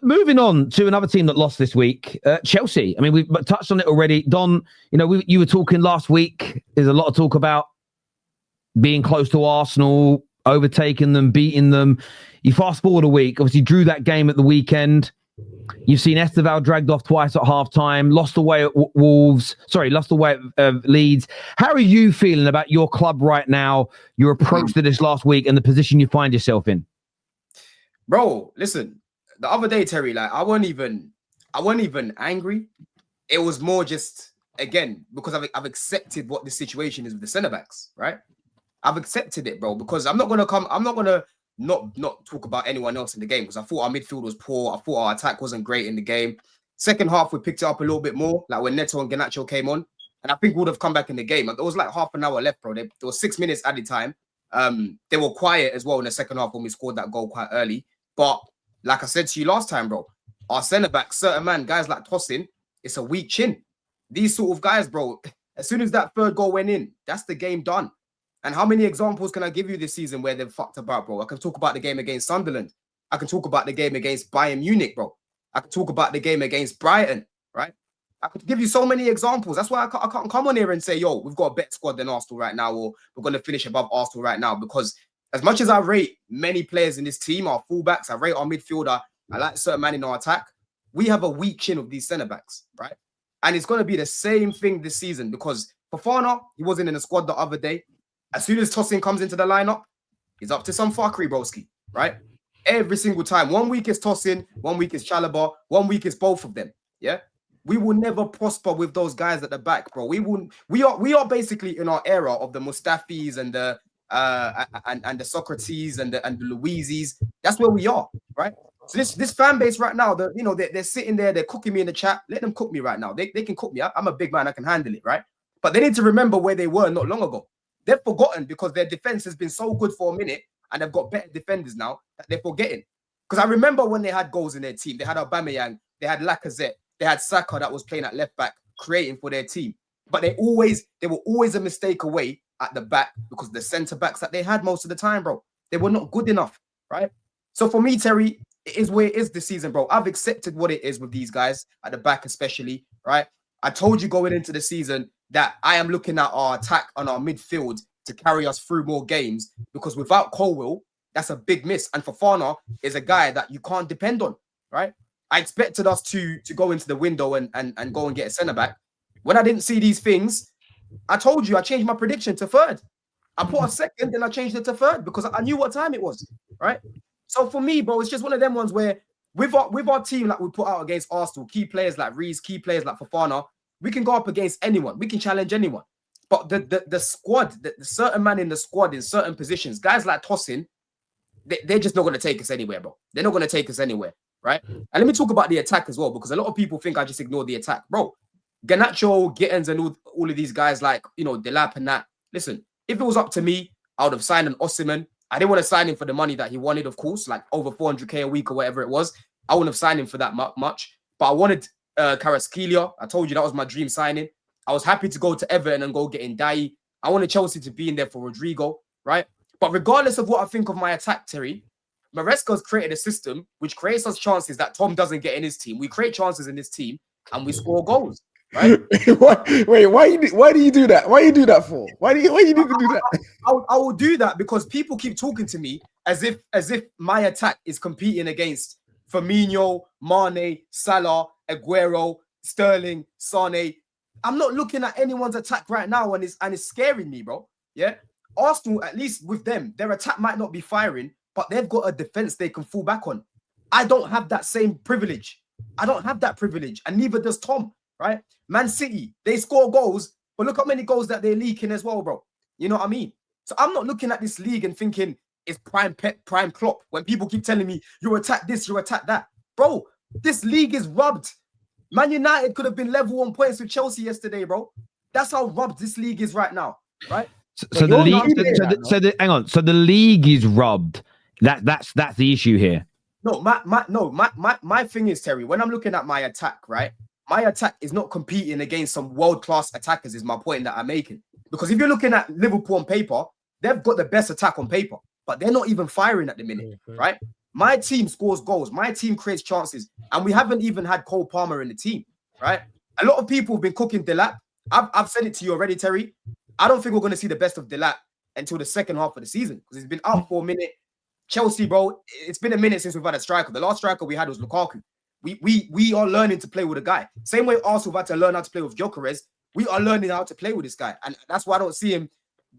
Moving on to another team that lost this week, Chelsea. I mean, we've touched on it already. Don, you were talking last week. There's a lot of talk about being close to Arsenal, overtaking them, beating them. You fast forward a week, obviously drew that game at the weekend. You've seen Esteval dragged off twice at half-time, lost away at lost away at Leeds. How are you feeling about your club right now, your approach to this last week and the position you find yourself in? Bro, listen, the other day, Terry, I wasn't even angry. It was more just, again, because I've accepted what the situation is with the centre-backs, right? I've accepted it, bro, because I'm not going to not talk about anyone else in the game because I thought our midfield was poor. I thought our attack wasn't great in the game. Second half, we picked it up a little bit more, like when Neto and Garnacho came on. And I think we would have come back in the game. There was like half an hour left, bro. There was 6 minutes added time. They were quiet as well in the second half when we scored that goal quite early. But like I said to you last time, bro, our centre-backs, certain man, guys like Tosin, it's a weak chin. These sort of guys, bro, as soon as that third goal went in, that's the game done. And how many examples can I give you this season where they've fucked about, bro? I can talk about the game against Sunderland. I can talk about the game against Bayern Munich, bro. I can talk about the game against Brighton, right? I could give you so many examples. That's why I can't come on here and say, yo, we've got a better squad than Arsenal right now, or we're going to finish above Arsenal right now. Because as much as I rate many players in this team, our fullbacks, I rate our midfielder, I like certain man in our attack, we have a weak chin of these centre-backs, right? And it's going to be the same thing this season because Fofana, he wasn't in the squad the other day. As soon as Tosin comes into the lineup, he's up to some fuckery, broski, right? Every single time. 1 week is Tosin, 1 week is Chalobah, 1 week is both of them, yeah? We will never prosper with those guys at the back, bro. We are basically in our era of the Mustafis and the Socrates and the Luizis. That's where we are, right? So this fan base right now, they're sitting there, they're cooking me in the chat. Let them cook me right now. They can cook me. I'm a big man, I can handle it, right? But they need to remember where they were not long ago. They've forgotten because their defense has been so good for a minute and they've got better defenders now that they're forgetting. Because I remember when they had goals in their team, they had Aubameyang, they had Lacazette, they had Saka that was playing at left back, creating for their team. But they were always a mistake away at the back because the centre backs that they had most of the time, bro, they were not good enough, right? So for me, Terry, it is where it is this season, bro. I've accepted what it is with these guys at the back, especially, right? I told you going into the season that I am looking at our attack on our midfield to carry us through more games because without Colwill, that's a big miss. And Fofana is a guy that you can't depend on, right? I expected us to go into the window and go and get a centre-back. When I didn't see these things, I told you I changed my prediction to third. I put a second, then I changed it to third because I knew what time it was, right? So for me, bro, it's just one of them ones where with our team that we put out against Arsenal, key players like Reece, key players like Fofana, we can go up against anyone. We can challenge anyone. But the squad, the certain man in the squad in certain positions, guys like Tosin, they're just not going to take us anywhere, bro. They're not going to take us anywhere, right? And let me talk about the attack as well, because a lot of people think I just ignore the attack. Bro, Garnacho, Gittins, and all of these guys like, Delap and that. Listen, if it was up to me, I would have signed an Osimhen. I didn't want to sign him for the money that he wanted, of course, like over 400k a week or whatever it was. I wouldn't have signed him for that much. But I wanted Kvaratskhelia. I told you that was my dream signing. I was happy to go to Everton and go get Ndiaye. I wanted Chelsea to be in there for Rodrigo, right? But regardless of what I think of my attack, Terry, Maresca's created a system which creates us chances that Tom doesn't get in his team. We create chances in this team and we score goals, right? Why do you do that? Why do you do that for? Why do you need to do that? I will do that because people keep talking to me as if my attack is competing against Firmino, Mane, Salah, Aguero, Sterling, Sane. I'm not looking at anyone's attack right now and it's scaring me, bro. Yeah. Arsenal, at least with them, their attack might not be firing, but they've got a defense they can fall back on. I don't have that same privilege. I don't have that privilege, and neither does Tom, right? Man City, they score goals, but look how many goals that they're leaking as well, bro. You know what I mean? So I'm not looking at this league and thinking it's prime Pep, prime Klopp. When people keep telling me, you attack this, you attack that. Bro, this league is rubbed. Man United could have been level on points with Chelsea yesterday, bro. That's how rubbed this league is right now, right? So the league, hang on. So the league is rubbed. That's the issue here. No, my thing is, Terry, when I'm looking at my attack, right? My attack is not competing against some world-class attackers, is my point that I'm making. Because if you're looking at Liverpool on paper, they've got the best attack on paper, but they're not even firing at the minute, right? My team scores goals. My team creates chances. And we haven't even had Cole Palmer in the team, right? A lot of people have been cooking Delap. I've said it to you already, Terry. I don't think we're going to see the best of Delap until the second half of the season because he's been out for a minute. Chelsea, bro, it's been a minute since we've had a striker. The last striker we had was Lukaku. We are learning to play with a guy. Same way Arsenal had to learn how to play with Gyökeres. We are learning how to play with this guy. And that's why I don't see him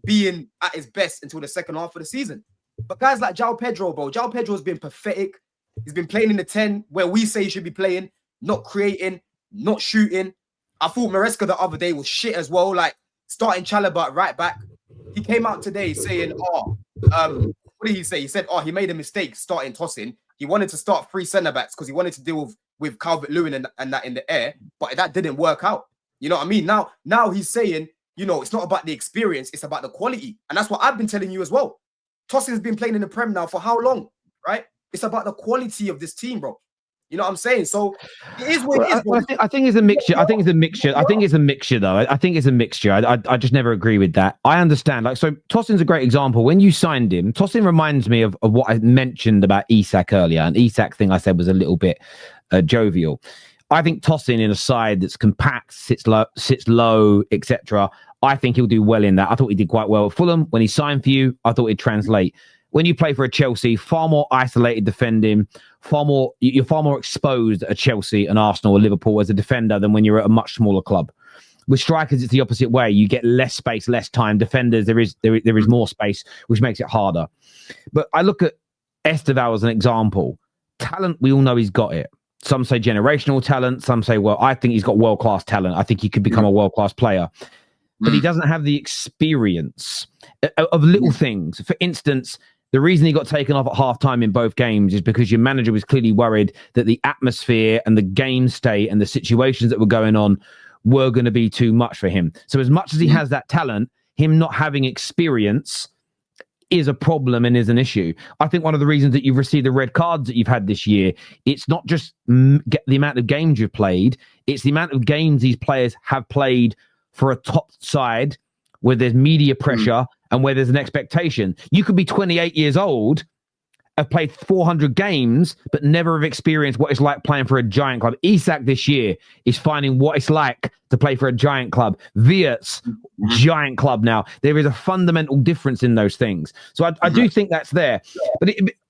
being at his best until the second half of the season. But guys like João Pedro, bro, João Pedro's been pathetic. He's been playing in the 10 where we say he should be playing, not creating, not shooting. I thought Maresca the other day was shit as well, like starting Chalobah at right back. He came out today saying, what did he say? He said, he made a mistake starting Tosin. He wanted to start 3 centre-backs because he wanted to deal with Calvert-Lewin and that in the air, but that didn't work out. You know what I mean? Now he's saying, it's not about the experience, it's about the quality. And that's what I've been telling you as well. Tosin's been playing in the Prem now for how long, right? It's about the quality of this team, bro. You know what I'm saying? So it is what it is. Bro. I think it's a mixture. I think it's a mixture, though. I think it's a mixture. I just never agree with that. I understand. So Tosin's a great example. When you signed him, Tosin reminds me of what I mentioned about Isak earlier. And Isak thing I said was a little bit jovial. I think Tosin in a side that's compact, sits low, etc. I think he'll do well in that. I thought he did quite well at Fulham. When he signed for you, I thought he'd translate. When you play for a Chelsea, far more isolated defending, you're far more exposed at Chelsea and Arsenal or Liverpool as a defender than when you're at a much smaller club. With strikers, it's the opposite way. You get less space, less time. Defenders, there is more space, which makes it harder. But I look at Esteval as an example. Talent, we all know he's got it. Some say generational talent. Some say, well, I think he's got world-class talent. I think he could become a world-class player. But he doesn't have the experience of little things. For instance, the reason he got taken off at half-time in both games is because your manager was clearly worried that the atmosphere and the game state and the situations that were going on were going to be too much for him. So as much as he has that talent, him not having experience is a problem and is an issue. I think one of the reasons that you've received the red cards that you've had this year, it's not just the amount of games you've played, it's the amount of games these players have played for a top side where there's media pressure and where there's an expectation. You could be 28 years old, have played 400 games, but never have experienced what it's like playing for a giant club. Isak this year is finding what it's like to play for a giant club. Wirtz, giant club now. There is a fundamental difference in those things. So I do think that's there.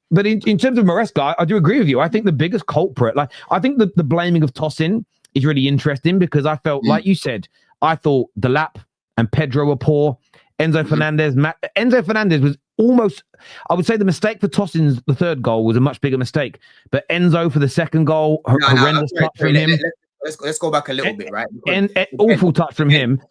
But in terms of Maresca, I do agree with you. I think the biggest culprit, I think the blaming of Tosin is really interesting because I felt, like you said, I thought Delap and Pedro were poor. Enzo Fernandez was almost, I would say the mistake for Tosin's the third goal was a much bigger mistake. But Enzo for the second goal, horrendous touch from him. Let's go back a little bit, right? Awful touch from him.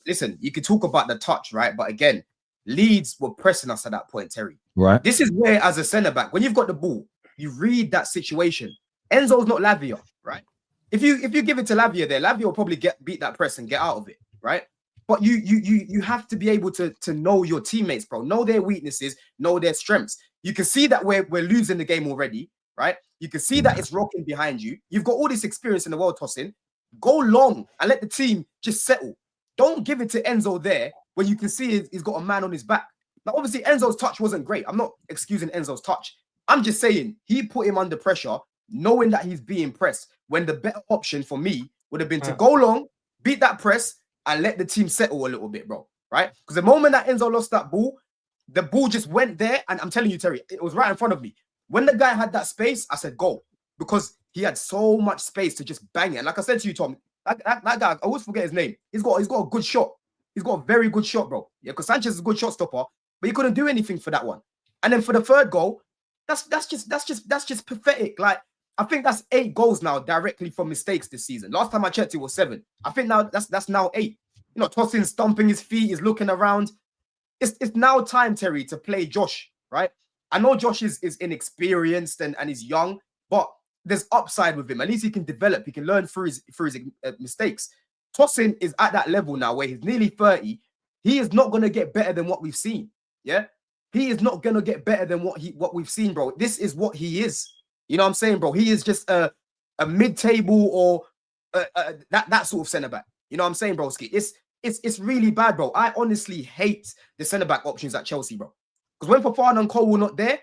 Listen, you could talk about the touch, right? But again, Leeds were pressing us at that point, Terry. Right. This is where, as a centre-back, when you've got the ball, you read that situation. Enzo's not Lavia, right? If you give it to Lavia there, Lavia will probably beat that press and get out of it, right? But you have to be able to know your teammates, bro. Know their weaknesses, know their strengths. You can see that we're losing the game already, right? You can see that it's rocking behind you. You've got all this experience in the world, Tosin. Go long and let the team just settle. Don't give it to Enzo there when you can see he's got a man on his back. Now, obviously, Enzo's touch wasn't great. I'm not excusing Enzo's touch. I'm just saying he put him under pressure, knowing that he's being pressed, when the better option for me would have been to go long, beat that press, and let the team settle a little bit, bro, right? Because the moment that Enzo lost that ball, the ball just went there, and I'm telling you, Terry, it was right in front of me. When the guy had that space, I said, go, because he had so much space to just bang it. And like I said to you, Tom, that guy, I always forget his name. He's got a good shot. He's got a very good shot, bro. Yeah, because Sanchez is a good shot stopper, but he couldn't do anything for that one. And then for the third goal, that's just pathetic. Like, I think that's 8 goals now directly from mistakes this season. Last time I checked, it was 7. I think now that's now 8. You know, Tosin stomping his feet, he's looking around. It's now time, Terry, to play Josh, right? I know Josh is inexperienced and he's young, but there's upside with him. At least he can develop. He can learn through his mistakes. Tosin is at that level now where he's nearly 30. He is not going to get better than what we've seen. Yeah, he is not going to get better than what we've seen, bro. This is what he is. You know what I'm saying, bro? He is just a mid-table or that sort of centre-back. You know what I'm saying, broski? It's really bad, bro. I honestly hate the centre-back options at Chelsea, bro. Because when Fofana and Cole were not there,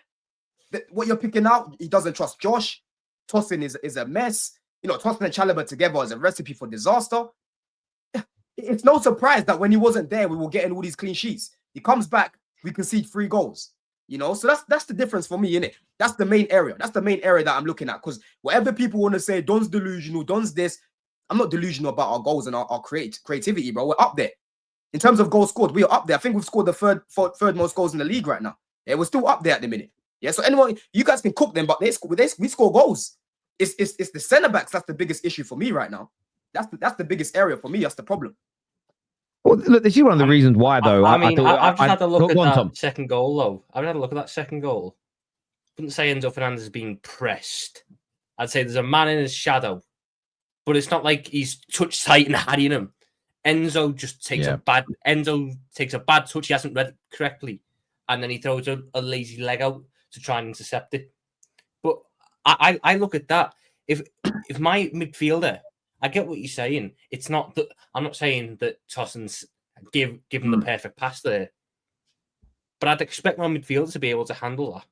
what you're picking out, he doesn't trust Josh. Tosin is a mess. You know, Tosin and Chalobah together is a recipe for disaster. It's no surprise that when he wasn't there, we were getting all these clean sheets. He comes back, we concede 3 goals. You know, so that's the difference for me, innit? That's the main area. That's the main area that I'm looking at. Because whatever people want to say, Don's delusional, Don's this, I'm not delusional about our goals and our creativity, bro. We're up there. In terms of goals scored, we are up there. I think we've scored the third most goals in the league right now. Yeah, we're still up there at the minute. Yeah, so anyone, you guys can cook them, but we score goals. It's the centre backs that's the biggest issue for me right now. That's the biggest area for me. That's the problem. Well, look, this is one of the reasons why, though. I've just had a look at that Tom. second goal, though. I've had a look at that second goal. I wouldn't say Enzo Fernandez is being pressed. I'd say there's a man in his shadow, but it's not like he's touch tight and harrying him. Enzo just takes a bad touch. He hasn't read it correctly, and then he throws a lazy leg out to try and intercept it. But I look at that. If my midfielder, I get what you're saying. It's not that I'm not saying that Tosin's give him the perfect pass there, but I'd expect my midfielder to be able to handle that.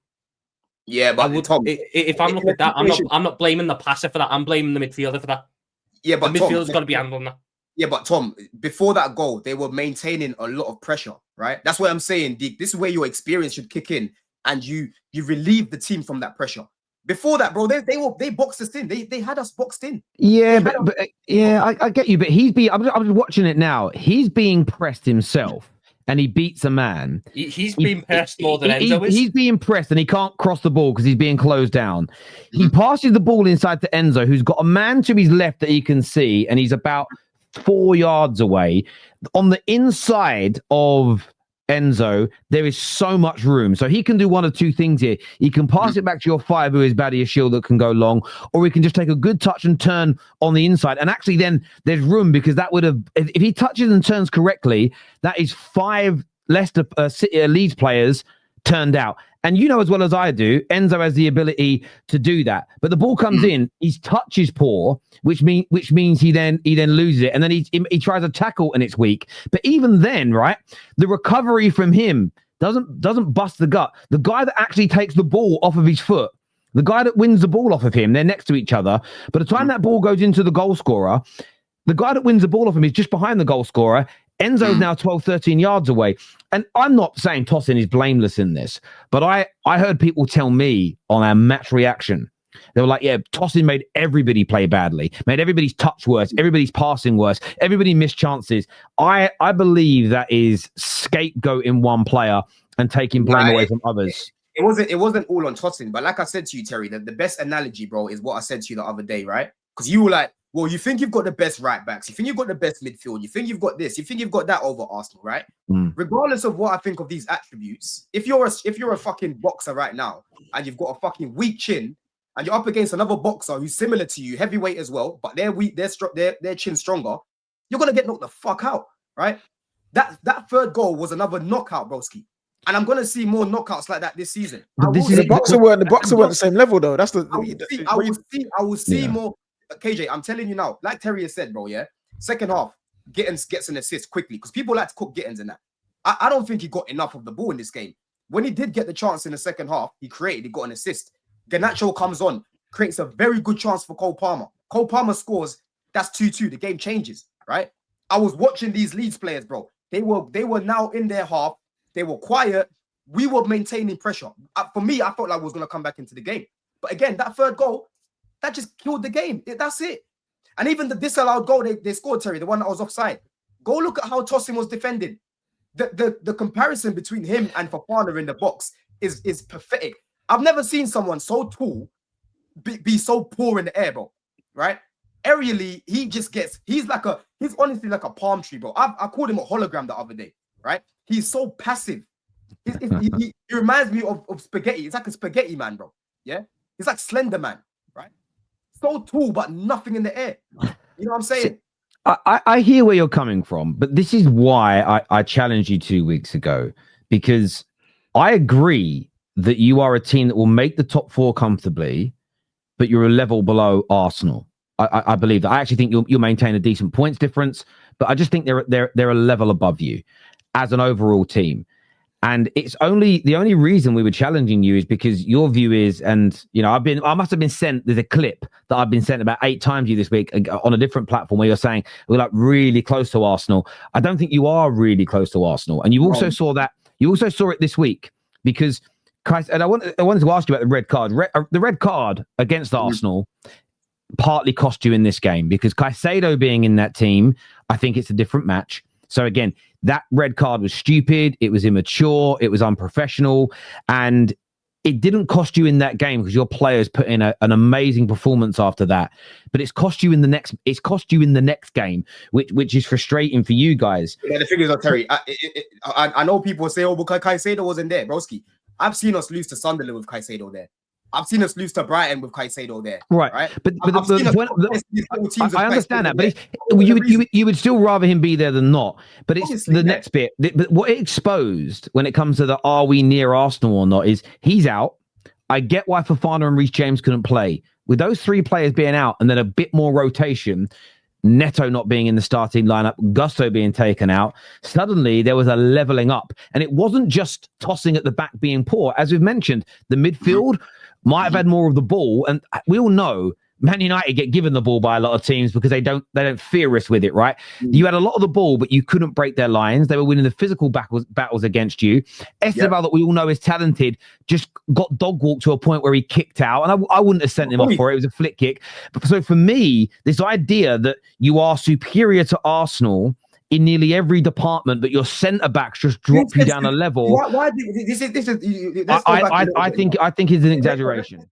Yeah, but Tom, if I'm looking at that, I'm not blaming the passer for that. I'm blaming the midfielder for that. Yeah, but the midfielder's got to be handling that. Yeah, but Tom, before that goal, they were maintaining a lot of pressure, right? That's what I'm saying. This is where your experience should kick in, and you relieve the team from that pressure. Before that, bro, they boxed us in. They had us boxed in. Yeah, I get you. But I'm just watching it now. He's being pressed himself, and he beats a man. He's being pressed more than Enzo is. He's being pressed, and he can't cross the ball because he's being closed down. He passes the ball inside to Enzo, who's got a man to his left that he can see, and he's about 4 yards away. On the inside of Enzo, there is so much room. So he can do one of 2 things here. He can pass it back to your 5, who is Badia Shield, that can go long, or he can just take a good touch and turn on the inside. And actually then there's room, because that would have, if he touches and turns correctly, that is 5 Leicester Leeds players turned out. And you know as well as I do, Enzo has the ability to do that. But the ball comes in, his touch is poor, which means he then loses it, and then he tries a tackle and it's weak. But even then, right, the recovery from him doesn't bust the gut. The guy that actually takes the ball off of his foot, the guy that wins the ball off of him, they're next to each other. By the time that ball goes into the goal scorer, the guy that wins the ball off him is just behind the goal scorer. Enzo's now 12, 13 yards away. And I'm not saying Tosin is blameless in this, but I heard people tell me on our match reaction, they were like, yeah, Tosin made everybody play badly, made everybody's touch worse, everybody's passing worse, everybody missed chances. I believe that is scapegoating one player and taking blame away from others. It wasn't all on Tosin, but like I said to you, Terry, the best analogy, bro, is what I said to you the other day, right? Because you were like, well, you think you've got the best right backs, you think you've got the best midfield, you think you've got this, you think you've got that over Arsenal, right? Regardless of what I think of these attributes, if you're a fucking boxer right now and you've got a fucking weak chin and you're up against another boxer who's similar to you, heavyweight as well, but they're weak, their chin stronger, you're gonna get knocked the fuck out, right? That third goal was another knockout, broski. And I'm gonna see more knockouts like that this season. The boxer weren't the same level though. That's I will see more. KJ, I'm telling you now, like Terry has said, bro, yeah, second half, Gittins gets an assist quickly because people like to cook Gittins in that. I don't think he got enough of the ball in this game. When he did get the chance in the second half, he got an assist. Garnacho comes on, creates a very good chance for Cole Palmer. Cole Palmer scores, that's 2-2. The game changes, right? I was watching these Leeds players, bro. They were now in their half. They were quiet. We were maintaining pressure. For me, I felt like we was going to come back into the game. But again, that third goal, that just killed the game. That's it. And even the disallowed goal they scored, Terry, the one that was offside. Go look at how Tosin was defending. The comparison between him and Fofana in the box is pathetic. I've never seen someone so tall be so poor in the air, bro. Right? Aerially, he's honestly like a palm tree, bro. I called him a hologram the other day, right? He's so passive. He reminds me of spaghetti. It's like a spaghetti man, bro. Yeah? He's like Slender Man. So tall, but nothing in the air. You know what I'm saying? I hear where you're coming from, but this is why I challenged you 2 weeks ago, because I agree that you are a team that will make the top 4 comfortably, but you're a level below Arsenal. I believe that. I actually think you'll maintain a decent points difference, but I just think they're a level above you as an overall team. And it's the only reason we were challenging you is because your view is, and I must have been sent, there's a clip that I've been sent about 8 times to you this week on a different platform where you're saying we're like really close to Arsenal. I don't think you are really close to Arsenal. And you also saw it this week because, and I wanted to ask you about the red card. The red card against Arsenal partly cost you in this game because Caicedo being in that team, I think it's a different match. So again, that red card was stupid. It was immature. It was unprofessional, and it didn't cost you in that game because your players put in an amazing performance after that. But it's cost you in the next. It's cost you in the next game, which is frustrating for you guys. Yeah, the figures are Terry. I know people say, "Oh, because Caicedo wasn't there, broski." I've seen us lose to Sunderland with Caicedo there. I've seen us lose to Brighton with Caicedo there. Right. But I understand that, but you would still rather him be there than not. But it's obviously the next bit. But what it exposed when it comes to the are we near Arsenal or not is he's out. I get why Fofana and Reece James couldn't play. With those 3 players being out and then a bit more rotation, Neto not being in the starting lineup, Gusto being taken out, suddenly there was a leveling up. And it wasn't just tossing at the back being poor. As we've mentioned, the midfield might have had more of the ball, and we all know Man United get given the ball by a lot of teams because they don't fear us with it, right? You had a lot of the ball, but you couldn't break their lines. They were winning the physical battles against you. Esteban, that we all know is talented, just got dog walked to a point where he kicked out, and I wouldn't have sent him off for it. It was a flick kick. But so for me, this idea that you are superior to Arsenal in nearly every department, but your centre backs just drop you down a level. Why this is I think it's an exaggeration.